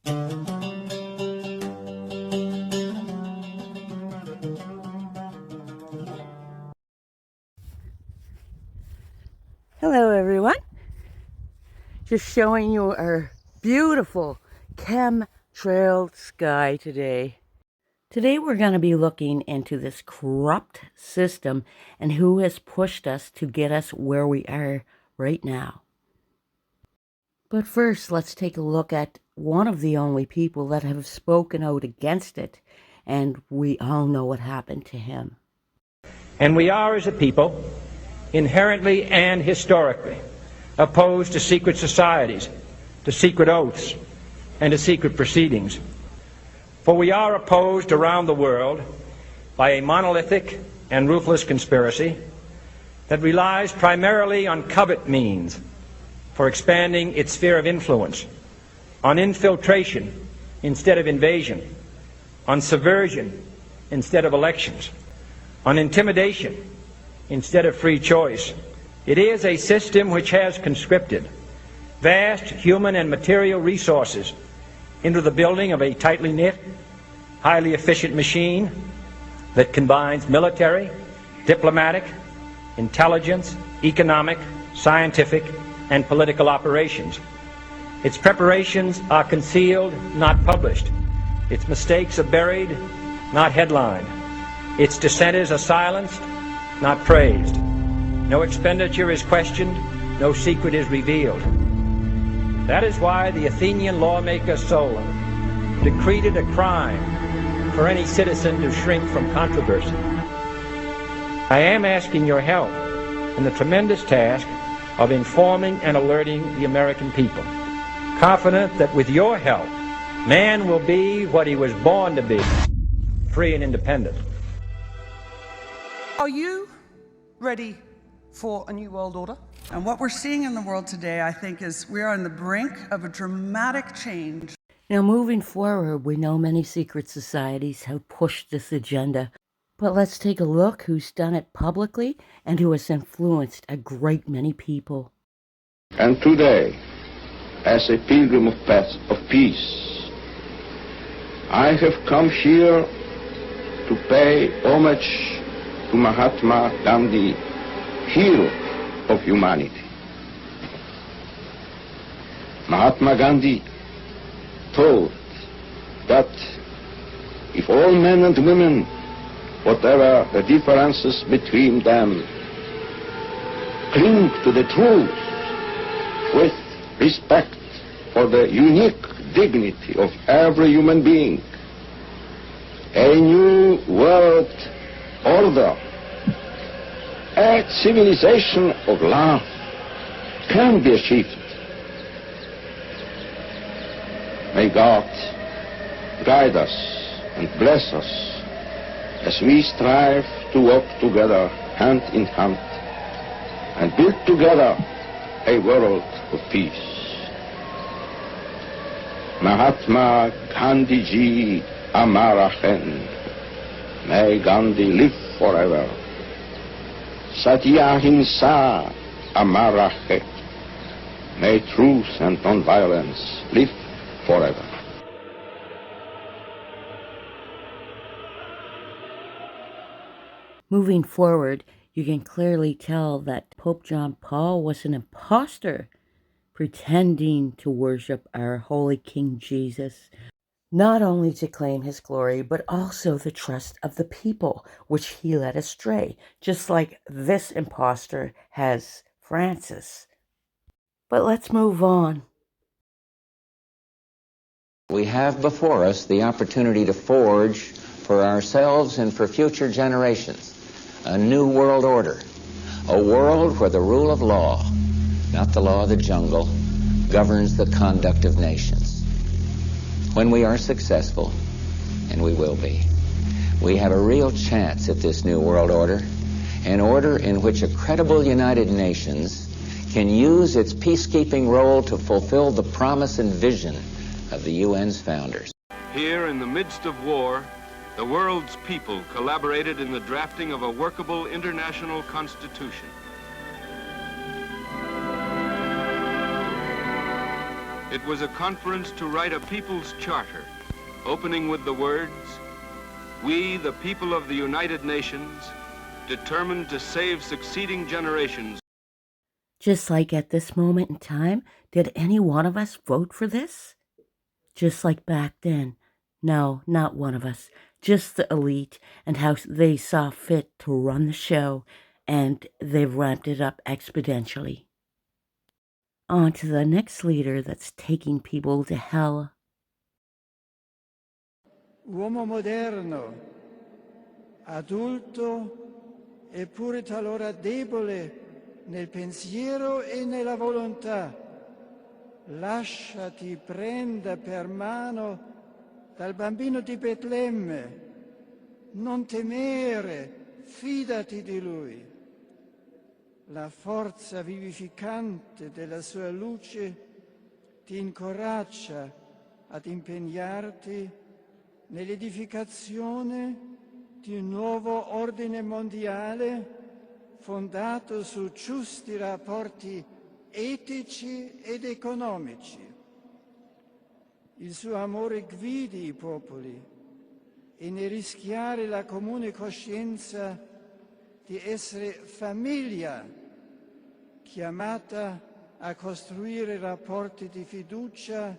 Hello everyone, just showing you our beautiful chemtrailed sky today. Today we're going to be looking into this corrupt system and who has pushed us to get us where we are right now. But first, let's take a look at one of the only people that have spoken out against it, and we all know what happened to him. And we are, as a people, inherently and historically opposed to secret societies, to secret oaths, and to secret proceedings. For we are opposed around the world by a monolithic and ruthless conspiracy that relies primarily on covert means for expanding its sphere of influence, on infiltration instead of invasion, on subversion instead of elections, on intimidation instead of free choice. It is a system which has conscripted vast human and material resources into the building of a tightly knit, highly efficient machine that combines military, diplomatic, intelligence, economic, scientific, and political operations. Its preparations are concealed, not published. Its mistakes are buried, not headlined. Its dissenters are silenced, not praised. No expenditure is questioned, no secret is revealed. That is why the Athenian lawmaker Solon decreed it a crime for any citizen to shrink from controversy. I am asking your help in the tremendous task of informing and alerting the American people, confident that with your help, man will be what he was born to be, free and independent. Are you ready for a new world order? And what we're seeing in the world today, I think, is we are on the brink of a dramatic change. Now, moving forward, we know many secret societies have pushed this agenda, but let's take a look who's done it publicly and who has influenced a great many people. And today, as a pilgrim of peace, I have come here to pay homage to Mahatma Gandhi, hero of humanity. Mahatma Gandhi taught that if all men and women, whatever the differences between them, cling to the truth with respect for the unique dignity of every human being, a new world order, a civilization of love can be achieved. May God guide us and bless us as we strive to walk together hand in hand and build together a world of peace. Mahatma Gandhi Ji Amara Hen. May Gandhi live forever. Satya Himsa Amara Hai. May truth and non-violence live forever. Moving forward, you can clearly tell that Pope John Paul was an imposter, pretending to worship our holy King Jesus, not only to claim his glory, but also the trust of the people, which he led astray, just like this imposter has Francis. But let's move on. We have before us the opportunity to forge for ourselves and for future generations a new world order, a world where the rule of law, not the law of the jungle, governs the conduct of nations. When we are successful, and we will be, we have a real chance at this new world order, an order in which a credible United Nations can use its peacekeeping role to fulfill the promise and vision of the UN's founders. Here in the midst of war, the world's people collaborated in the drafting of a workable international constitution. It was a conference to write a people's charter, opening with the words, "We, the people of the United Nations, determined to save succeeding generations." Just like at this moment in time, did any one of us vote for this? Just like back then. No, not one of us. Just the elite and how they saw fit to run the show, and they've ramped it up exponentially. On to the next leader that's taking people to hell. Uomo moderno, adulto, eppure talora debole nel pensiero e nella volontà. Lasciati prenda per mano dal bambino di Betlemme. Non temere, fidati di lui. La forza vivificante della sua luce ti incoraggia ad impegnarti nell'edificazione di un nuovo ordine mondiale fondato su giusti rapporti etici ed economici. Il suo amore guidi i popoli e ne rischiare la comune coscienza di essere famiglia chiamata a costruire rapporti di fiducia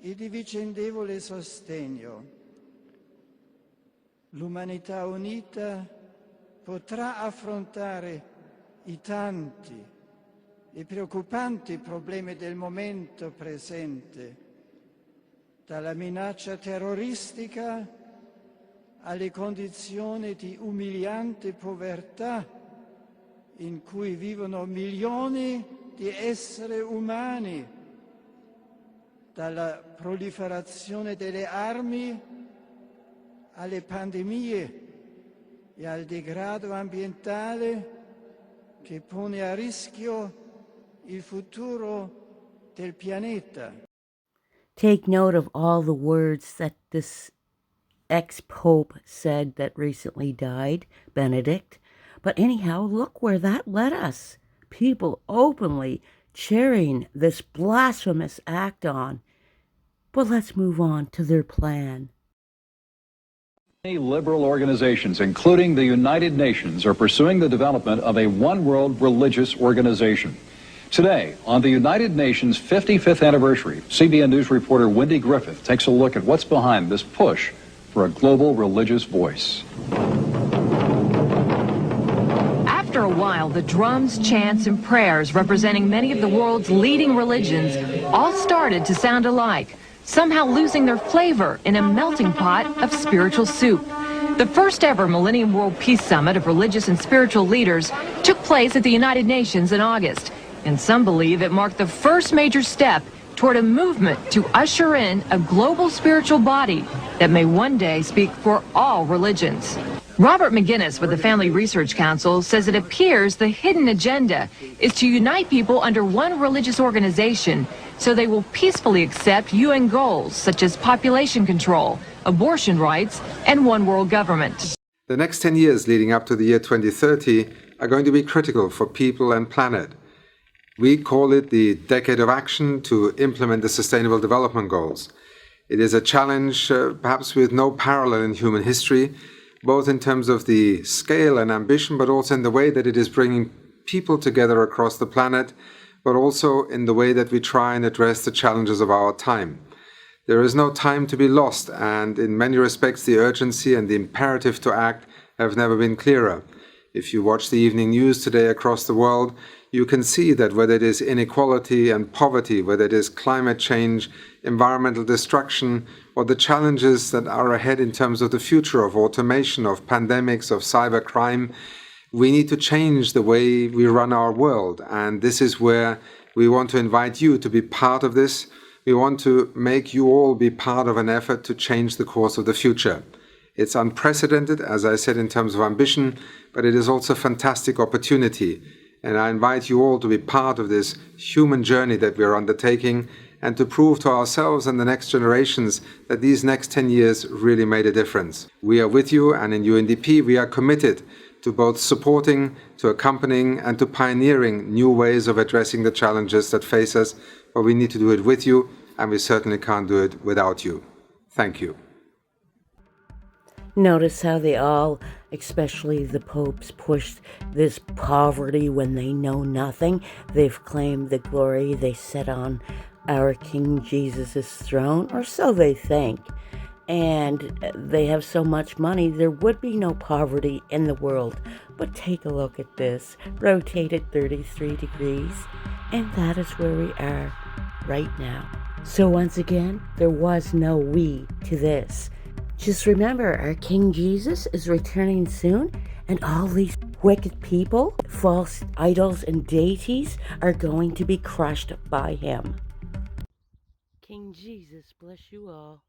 e di vicendevole sostegno. L'umanità unita potrà affrontare i tanti e preoccupanti problemi del momento presente, dalla minaccia terroristica alle condizioni di umiliante povertà in cui vivono milioni di esseri umani, dalla proliferazione delle armi alle pandemie e al degrado ambientale che pone a rischio il futuro del pianeta. Take note of all the words that this ex-pope said that recently died, Benedict. But anyhow, look where that led us. People openly cheering this blasphemous act on. But let's move on to their plan. Many liberal organizations, including the United Nations, are pursuing the development of a one-world religious organization. Today, on the United Nations' 55th anniversary, CBN News reporter Wendy Griffith takes a look at what's behind this push for a global religious voice. After a while, the drums, chants, and prayers representing many of the world's leading religions all started to sound alike, somehow losing their flavor in a melting pot of spiritual soup. The first ever Millennium World Peace Summit of religious and spiritual leaders took place at the United Nations in August, and some believe it marked the first major step toward a movement to usher in a global spiritual body that may one day speak for all religions. Robert McGinnis with the Family Research Council says it appears the hidden agenda is to unite people under one religious organization so they will peacefully accept UN goals such as population control, abortion rights, and one world government. The next 10 years leading up to the year 2030 are going to be critical for people and planet. We call it the Decade of Action to implement the Sustainable Development Goals. It is a challenge perhaps with no parallel in human history, both in terms of the scale and ambition, but also in the way that it is bringing people together across the planet, but also in the way that we try and address the challenges of our time. There is no time to be lost, and in many respects the urgency and the imperative to act have never been clearer. If you watch the evening news today across the world, you can see that whether it is inequality and poverty, whether it is climate change, environmental destruction, or the challenges that are ahead in terms of the future of automation, of pandemics, of cybercrime, we need to change the way we run our world. And this is where we want to invite you to be part of this. We want to make you all be part of an effort to change the course of the future. It's unprecedented, as I said, in terms of ambition, but it is also a fantastic opportunity. And I invite you all to be part of this human journey that we are undertaking and to prove to ourselves and the next generations that these next 10 years really made a difference. We are with you, and in UNDP we are committed to both supporting, to accompanying and to pioneering new ways of addressing the challenges that face us but we need to do it with you, and we certainly can't do it without you. Thank you. Notice how they all, especially the popes, pushed this poverty when they know nothing. They've claimed the glory they set on our King Jesus' throne, or so they think. And they have so much money, there would be no poverty in the world. But take a look at this. Rotate it 33 degrees, and that is where we are right now. So once again, there was no we to this. Just remember, our King Jesus is returning soon, and all these wicked people, false idols and deities, are going to be crushed by him. King Jesus bless you all.